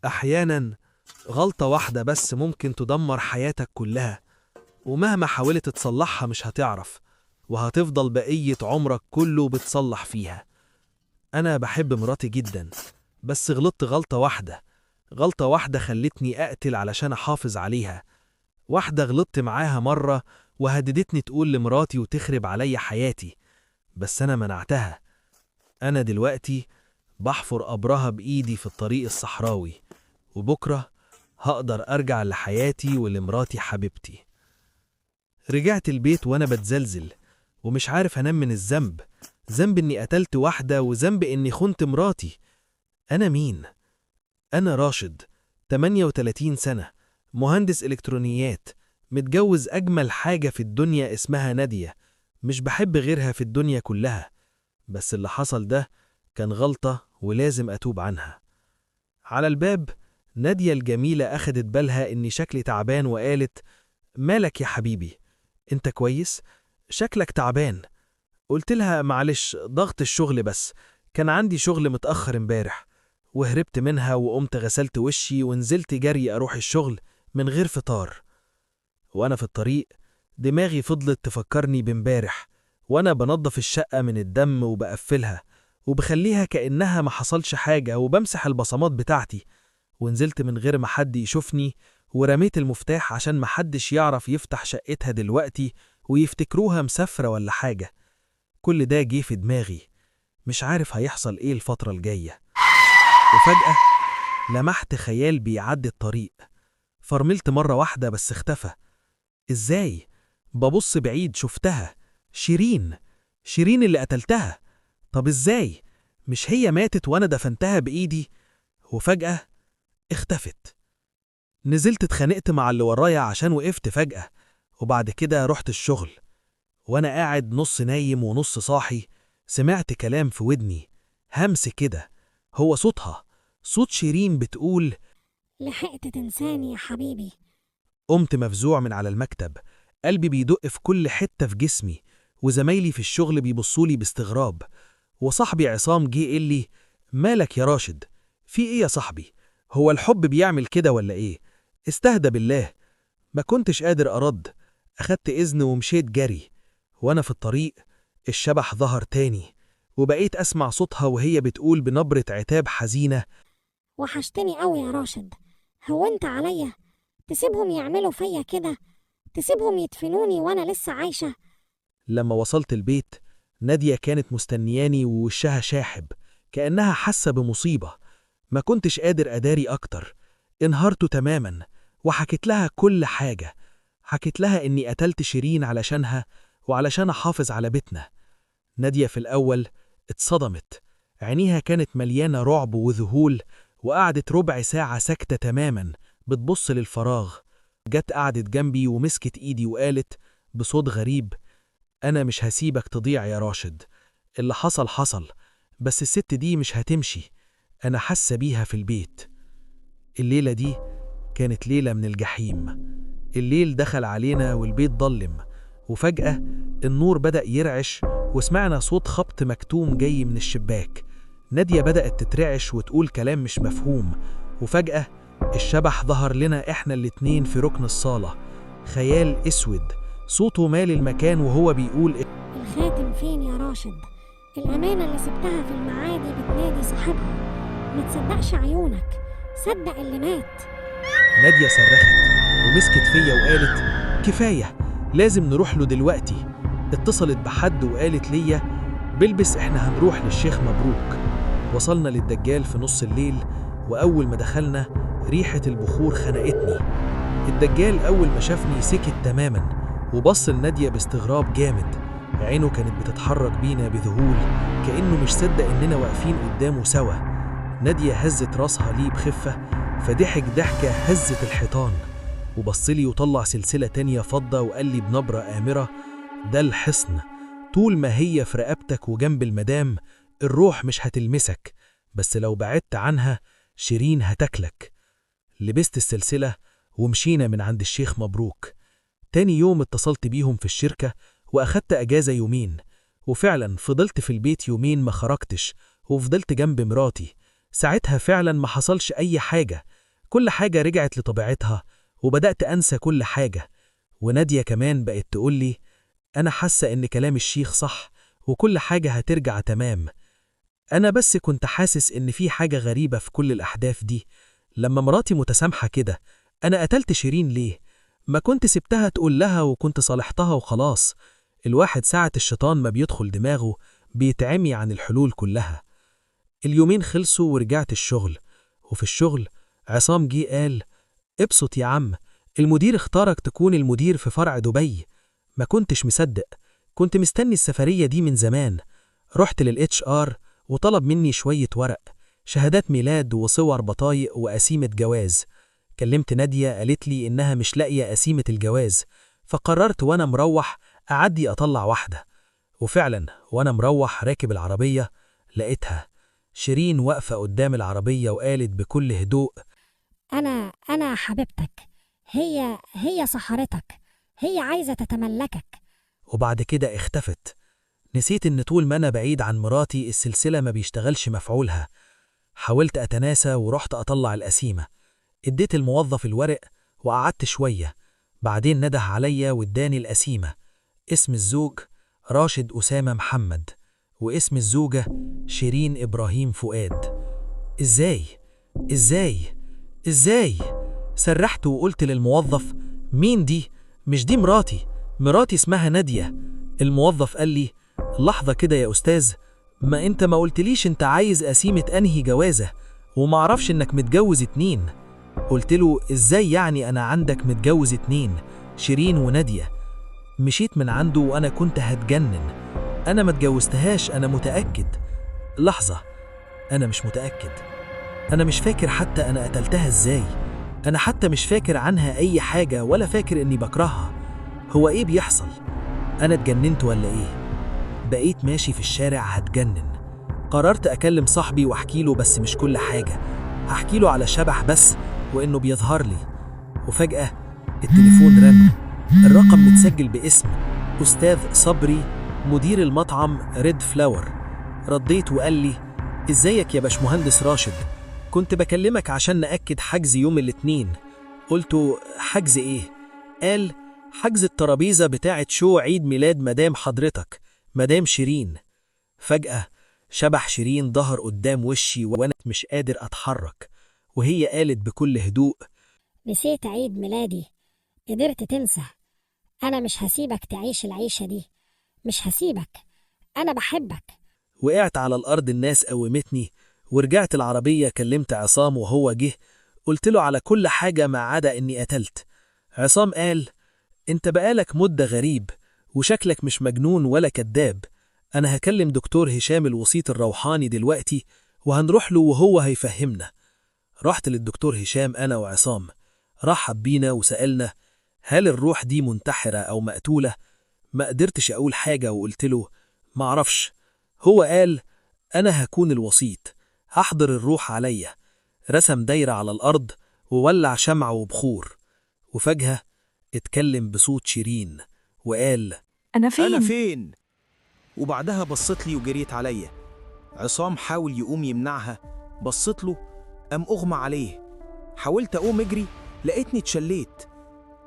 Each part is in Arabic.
أحياناً غلطة واحدة بس ممكن تدمر حياتك كلها، ومهما حاولت تصلحها مش هتعرف، وهتفضل بقية عمرك كله بتصلح فيها. أنا بحب مراتي جداً، بس غلطت غلطة واحدة خلتني أقتل علشان أحافظ عليها. واحدة غلطت معاها مرة وهددتني تقول لمراتي وتخرب علي حياتي، بس أنا منعتها. أنا دلوقتي بحفر قبرها بإيدي في الطريق الصحراوي، وبكرة هقدر أرجع لحياتي ولمراتي حبيبتي. رجعت البيت وأنا بتزلزل ومش عارف أنام من الذنب، ذنب إني قتلت واحدة وذنب إني خنت مراتي. أنا مين؟ أنا راشد، 38 سنة، مهندس إلكترونيات، متجوز أجمل حاجة في الدنيا اسمها نادية، مش بحب غيرها في الدنيا كلها. بس اللي حصل ده كان غلطة ولازم أتوب عنها. على الباب نادية الجميلة أخدت بالها إني شكلي تعبان وقالت: مالك يا حبيبي؟ أنت كويس؟ شكلك تعبان. قلت لها: معلش، ضغط الشغل بس، كان عندي شغل متأخر امبارح. وهربت منها وقمت غسلت وشي ونزلت جري أروح الشغل من غير فطار. وأنا في الطريق دماغي فضلت تفكرني بامبارح، وأنا بنظف الشقة من الدم وبقفلها وبخليها كأنها ما حصلش حاجة وبمسح البصمات بتاعتي. ونزلت من غير ما حد يشوفني ورميت المفتاح عشان ما حدش يعرف يفتح شقتها دلوقتي ويفتكروها مسافرة ولا حاجة. كل ده جه في دماغي، مش عارف هيحصل ايه الفترة الجاية. وفجأة لمحت خيال بيعدي الطريق، فرملت مرة واحدة بس اختفى. ازاي؟ ببص بعيد شفتها، شيرين اللي قتلتها. طب ازاي؟ مش هي ماتت وانا دفنتها بإيدي؟ وفجأة اختفت. نزلت اتخانقت مع اللي ورايا عشان وقفت فجأة، وبعد كده رحت الشغل. وانا قاعد نص نايم ونص صاحي سمعت كلام في ودني، همس كده، هو صوتها، صوت شيرين بتقول: لحقت تنساني يا حبيبي. قمت مفزوع من على المكتب، قلبي بيدق في كل حتة في جسمي، وزمايلي في الشغل بيبصولي باستغراب. وصاحبي عصام جه قال لي: مالك يا راشد؟ في ايه يا صاحبي؟ هو الحب بيعمل كده ولا ايه؟ استهدى بالله. ما كنتش قادر أرد، أخدت إذن ومشيت جري. وأنا في الطريق الشبح ظهر تاني، وبقيت أسمع صوتها وهي بتقول بنبرة عتاب حزينة: وحشتني قوي يا راشد، هونت عليا، تسيبهم يعملوا فيا كده، تسيبهم يدفنوني وانا لسه عايشة. لما وصلت البيت نادية كانت مستنياني ووشها شاحب، كأنها حاسة بمصيبة. ما كنتش قادر أداري أكتر، انهارت تماما وحكيت لها كل حاجة. حكيت لها إني قتلت شيرين علشانها وعلشان أحافظ على بيتنا. نادية في الأول اتصدمت، عينيها كانت مليانة رعب وذهول، وقعدت ربع ساعة ساكتة تماما بتبص للفراغ. جت قعدت جنبي ومسكت إيدي وقالت بصوت غريب: أنا مش هسيبك تضيع يا راشد، اللي حصل حصل، بس الست دي مش هتمشي، أنا حاسة بيها في البيت. الليلة دي كانت ليلة من الجحيم. الليل دخل علينا والبيت ضلم، وفجأة النور بدأ يرعش وسمعنا صوت خبط مكتوم جاي من الشباك. نادية بدأت تترعش وتقول كلام مش مفهوم، وفجأة الشبح ظهر لنا إحنا الاتنين في ركن الصالة، خيال أسود، صوته مال المكان وهو بيقول: الخاتم فين يا راشد؟ الأمانة اللي سبتها في المعادي بتنادي صاحبها، ما تصدقش عيونك، صدق اللي مات. نادية صرخت ومسكت فيا وقالت: كفاية، لازم نروح له دلوقتي. اتصلت بحد وقالت ليا: بلبس، احنا هنروح للشيخ مبروك. وصلنا للدجال في نص الليل، وأول ما دخلنا ريحة البخور خنقتني. الدجال أول ما شافني سكت تماما وبص لنادية باستغراب جامد، عينه كانت بتتحرك بينا بذهول كأنه مش صدق إننا واقفين قدامه سوا. نادية هزت راسها ليه بخفة، فضحك ضحكة هزت الحيطان، وبصلي وطلع سلسلة تانية فضة وقال لي بنبرة آمرة: ده الحصن، طول ما هي في رقبتك وجنب المدام الروح مش هتلمسك، بس لو بعدت عنها شيرين هتاكلك. لبست السلسلة ومشينا من عند الشيخ مبروك. تاني يوم اتصلت بيهم في الشركة وأخدت أجازة يومين، وفعلا فضلت في البيت يومين ما خرجتش، وفضلت جنب مراتي. ساعتها فعلا ما حصلش أي حاجة، كل حاجة رجعت لطبيعتها وبدأت أنسى كل حاجة. ونادية كمان بقت تقولي أنا حاسة إن كلام الشيخ صح وكل حاجة هترجع تمام. أنا بس كنت حاسس إن في حاجة غريبة في كل الأحداث دي. لما مراتي متسامحة كده، أنا قتلت شيرين ليه؟ ما كنت سبتها تقول لها وكنت صالحتها وخلاص. الواحد ساعة الشيطان ما بيدخل دماغه بيتعمي عن الحلول كلها. اليومين خلصوا ورجعت الشغل، وفي الشغل عصام جه قال ابسط يا عم، المدير اختارك تكون المدير في فرع دبي. ما كنتش مصدق، كنت مستني السفرية دي من زمان. رحت للHR وطلب مني شوية ورق، شهادات ميلاد وصور بطايق وقسيمة جواز. كلمت نادية قالت لي إنها مش لاقية قسيمة الجواز، فقررت وأنا مروح أعدي أطلع واحدة. وفعلا وأنا مروح راكب العربية لقيتها شيرين واقفة قدام العربية وقالت بكل هدوء أنا حبيبتك، هي سحرتك، هي عايزة تتملكك. وبعد كده اختفت. نسيت إن طول ما أنا بعيد عن مراتي السلسلة ما بيشتغلش مفعولها. حاولت أتناسى ورحت أطلع القسيمة. اديت الموظف الورق وقعدت شوية، بعدين نده عليا واداني القسيمة. اسم الزوج راشد أسامة محمد، واسم الزوجة شيرين إبراهيم فؤاد. إزاي؟ سرحت وقلت للموظف مين دي؟ مش دي مراتي اسمها نادية. الموظف قال لي لحظة كده يا أستاذ، ما أنت ما قلتليش أنت عايز قسيمة أنهي جوازة، ومعرفش إنك متجوز 2. قلت له إزاي يعني أنا عندك متجوز 2، شيرين ونادية. مشيت من عنده وأنا كنت هتجنن. أنا ما اتجوزتهاش، أنا متأكد. لحظة، أنا مش متأكد. أنا مش فاكر حتى أنا قتلتها إزاي. أنا حتى مش فاكر عنها أي حاجة ولا فاكر إني بكرهها. هو إيه بيحصل؟ أنا اتجننت ولا إيه؟ بقيت ماشي في الشارع هتجنن. قررت أكلم صاحبي وأحكيله، بس مش كل حاجة. هحكيله على شبح بس وإنه بيظهر لي. وفجأة التليفون رن، الرقم متسجل باسم أستاذ صبري مدير المطعم ريد فلاور. رديت وقال لي إزيك يا باشمهندس راشد، كنت بكلمك عشان نأكد حجز يوم الاثنين. قلت حجز إيه؟ قال حجز الترابيزة بتاعة شو عيد ميلاد مدام حضرتك، مدام شيرين. فجأة شبح شيرين ظهر قدام وشي وأنا مش قادر أتحرك، وهي قالت بكل هدوء نسيت عيد ميلادي، قدرت تنسى. أنا مش هسيبك تعيش العيشة دي، مش هسيبك، أنا بحبك. وقعت على الأرض. الناس قومتني ورجعت العربية. كلمت عصام وهو جه، قلت له على كل حاجة ما عدا إني قتلت. عصام قال أنت بقالك مدة غريب وشكلك مش مجنون ولا كذاب. أنا هكلم دكتور هشام الوسيط الروحاني دلوقتي وهنروح له وهو هيفهمنا. رحت للدكتور هشام أنا وعصام، رحب بينا وسألنا هل الروح دي منتحرة أو مقتولة؟ ما قدرتش أقول حاجة وقلت له معرفش. هو قال أنا هكون الوسيط، هحضر الروح عليا. رسم دايرة على الأرض وولع شمعة وبخور، وفجأة اتكلم بصوت شيرين وقال أنا أنا فين؟ وبعدها بصت لي وجريت عليا. عصام حاول يقوم يمنعها، بصت له قام أغمى عليه. حاولت أقوم أجري، لقيتني اتشليت.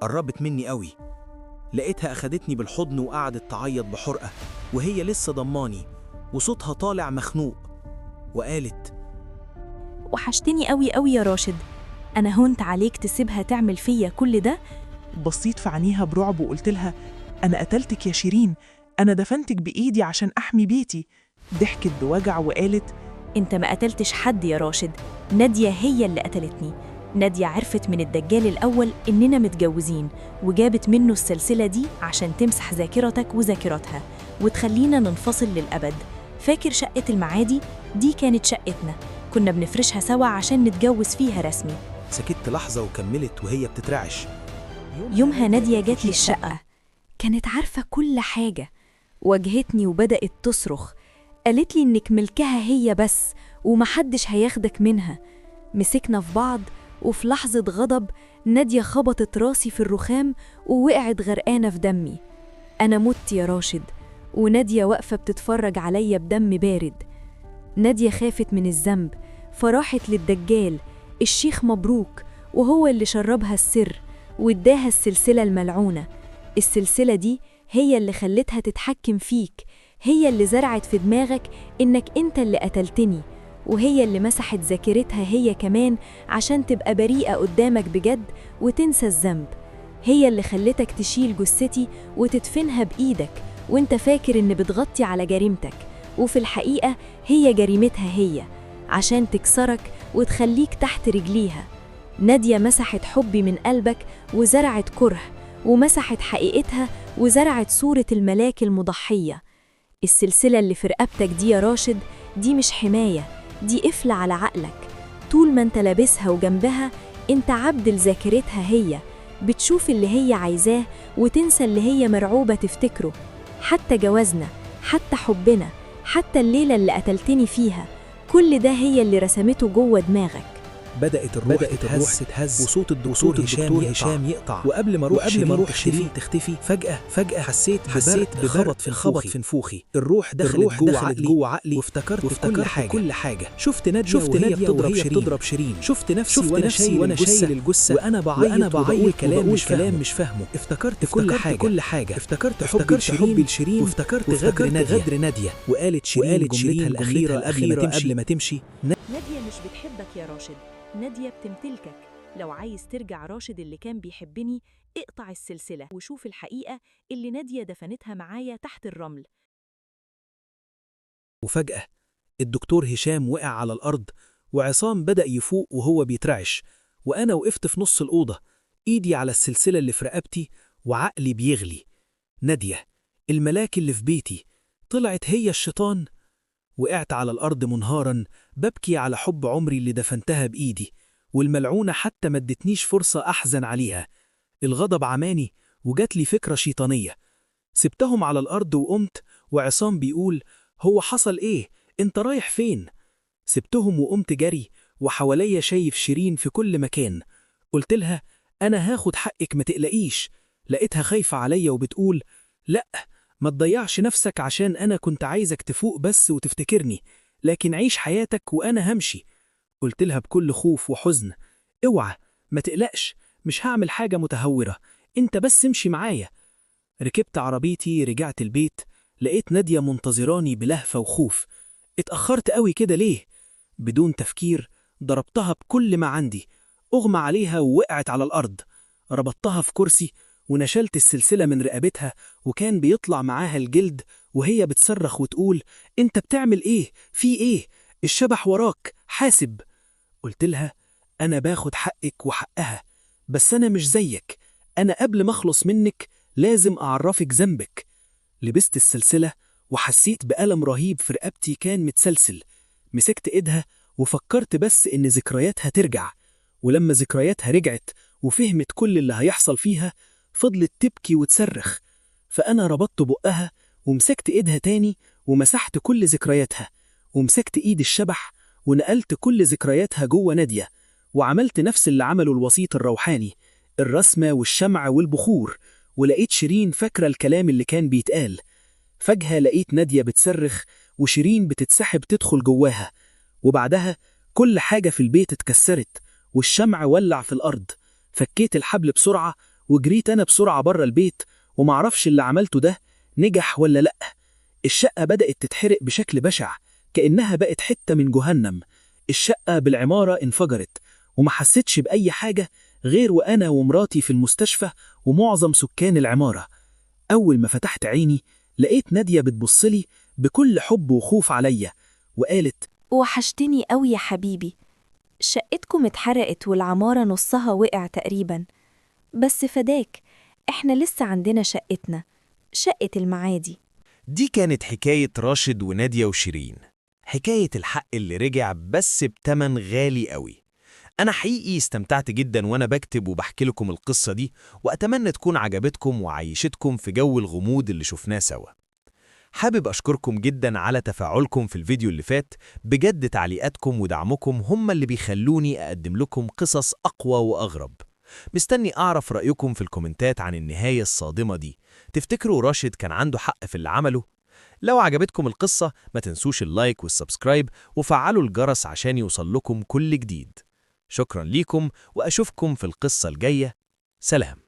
قربت مني قوي، لقيتها أخدتني بالحضن وقعدت تعيط بحرقة وهي لسه ضماني، وصوتها طالع مخنوق، وقالت وحشتني قوي قوي يا راشد، أنا هونت عليك تسيبها تعمل فيا كل ده؟ بصيت في عينيها برعب وقلت لها أنا قتلتك يا شيرين، أنا دفنتك بإيدي عشان أحمي بيتي. ضحكت بوجع وقالت أنت ما قتلتش حد يا راشد، نادية هي اللي قتلتني. نادية عرفت من الدجال الأول إننا متجوزين، وجابت منه السلسلة دي عشان تمسح ذاكرتك وذاكرتها وتخلينا ننفصل للأبد. فاكر شقة المعادي؟ دي كانت شقتنا، كنا بنفرشها سوا عشان نتجوز فيها رسمي. سكت لحظة وكملت وهي بتترعش. يومها نادية جات لي الشقة، كانت عارفة كل حاجة، واجهتني وبدأت تصرخ. قالت لي إنك ملكها هي بس ومحدش هياخدك منها. مسكنا في بعض، وفي لحظة غضب نادية خبطت راسي في الرخام ووقعت غرقانة في دمي. أنا مت يا راشد، ونادية واقفة بتتفرج عليا بدم بارد. نادية خافت من الذنب فراحت للدجال الشيخ مبروك وهو اللي شربها السر واداها السلسلة الملعونة. السلسلة دي هي اللي خلتها تتحكم فيك، هي اللي زرعت في دماغك إنك أنت اللي قتلتني، وهي اللي مسحت ذاكرتها هي كمان عشان تبقى بريئة قدامك بجد وتنسى الذنب. هي اللي خلتك تشيل جثتي وتدفنها بإيدك وانت فاكر إن بتغطي على جريمتك، وفي الحقيقة هي جريمتها هي، عشان تكسرك وتخليك تحت رجليها. نادية مسحت حبي من قلبك وزرعت كره، ومسحت حقيقتها وزرعت صورة الملاك المضحية. السلسلة اللي في رقبتك دي يا راشد، دي مش حماية، دي قفلة على عقلك. طول ما انت لابسها وجنبها انت عبد لذاكرتها هي، بتشوف اللي هي عايزاه وتنسى اللي هي مرعوبة تفتكره. حتى جوازنا، حتى حبنا، حتى الليلة اللي قتلتني فيها، كل ده هي اللي رسمته جوه دماغك. بدأت الروح تتهز وصوت الدكتور هشام يقطع. وقبل ما اروح شيرين تختفي فجأة حسيت بخبط في نفوخي. الروح دخلت جوه عقلي وافتكرت كل حاجة. شفت نادية وهي بتضرب شيرين. شفت نفسي وانا شايل الجثة وأنا بعيط وبقول كلام مش فاهمه. افتكرت كل حاجة. افتكرت حبي لشيرين وافتكرت غدر نادية. وقالت شيرين جملتها الأخيرة قبل ما تمشي. نادية مش بتحبك يا راشد، نادية بتمتلكك. لو عايز ترجع راشد اللي كان بيحبني، اقطع السلسلة وشوف الحقيقة اللي نادية دفنتها معايا تحت الرمل. وفجأة الدكتور هشام وقع على الأرض، وعصام بدأ يفوق وهو بيترعش، وأنا وقفت في نص الأوضة إيدي على السلسلة اللي في رقبتي وعقلي بيغلي. نادية الملاك اللي في بيتي طلعت هي الشيطان. وقعت على الأرض منهاراً ببكي على حب عمري اللي دفنتها بإيدي، والملعونة حتى ما ادتنيش فرصة أحزن عليها. الغضب عماني وجات لي فكرة شيطانية. سبتهم على الأرض وقمت، وعصام بيقول: هو حصل إيه؟ أنت رايح فين؟ سبتهم وقمت جري، وحواليا شايف شيرين في كل مكان. قلت لها: أنا هاخد حقك ما تقلقيش. لقيتها خايفة عليا وبتقول: لأ، ما تضيعش نفسك، عشان أنا كنت عايزك تفوق بس وتفتكرني، لكن عيش حياتك وأنا همشي. قلت لها بكل خوف وحزن: اوعى، ما تقلقش، مش هعمل حاجة متهورة، انت بس امشي معايا. ركبت عربيتي، رجعت البيت، لقيت نادية منتظراني بلهفة وخوف. اتأخرت قوي كده ليه؟ بدون تفكير ضربتها بكل ما عندي، أغمى عليها ووقعت على الأرض. ربطتها في كرسي ونشلت السلسلة من رقبتها، وكان بيطلع معاها الجلد، وهي بتصرخ وتقول: انت بتعمل ايه؟ في ايه؟ الشبح وراك، حاسب. قلت لها: أنا باخد حقك وحقها، بس أنا مش زيك، أنا قبل ما أخلص منك لازم أعرفك ذنبك. لبست السلسلة وحسيت بألم رهيب في رقبتي كان متسلسل. مسكت إيدها وفكرت بس إن ذكرياتها ترجع، ولما ذكرياتها رجعت وفهمت كل اللي هيحصل فيها فضلت تبكي وتصرخ. فأنا ربطت بقها ومسكت إيدها تاني ومسحت كل ذكرياتها، ومسكت إيد الشبح ونقلت كل ذكرياتها جوه نادية، وعملت نفس اللي عمله الوسيط الروحاني، الرسمة والشمع والبخور، ولقيت شيرين فاكرة الكلام اللي كان بيتقال. فجأة لقيت نادية بتصرخ وشيرين بتتسحب تدخل جواها، وبعدها كل حاجة في البيت اتكسرت والشمع ولع في الأرض. فكيت الحبل بسرعة وجريت أنا بسرعة بره البيت، ومعرفش اللي عملته ده نجح ولا لأ. الشقة بدأت تتحرق بشكل بشع، كأنها بقت حتة من جهنم. الشقة بالعمارة انفجرت، وما حسيتش بأي حاجة غير وأنا ومراتي في المستشفى ومعظم سكان العمارة. أول ما فتحت عيني لقيت نادية بتبصلي بكل حب وخوف عليا، وقالت: وحشتني قوي يا حبيبي، شقتكم اتحرقت والعمارة نصها وقع تقريبا، بس فداك، احنا لسه عندنا شقتنا، شقة المعادي. دي كانت حكاية راشد ونادية وشيرين، حكاية الحق اللي رجع بس بتمن غالي قوي. أنا حقيقي استمتعت جدا وأنا بكتب وبحكي لكم القصة دي، وأتمنى تكون عجبتكم وعيشتكم في جو الغموض اللي شفناه سوا. حابب أشكركم جدا على تفاعلكم في الفيديو اللي فات، بجد تعليقاتكم ودعمكم هم اللي بيخلوني أقدم لكم قصص أقوى وأغرب. مستني أعرف رأيكم في الكومنتات عن النهاية الصادمة دي. تفتكروا راشد كان عنده حق في اللي عمله؟ لو عجبتكم القصة ما تنسوش اللايك والسبسكرايب وفعلوا الجرس عشان يوصل لكم كل جديد. شكرا ليكم وأشوفكم في القصة الجاية. سلام.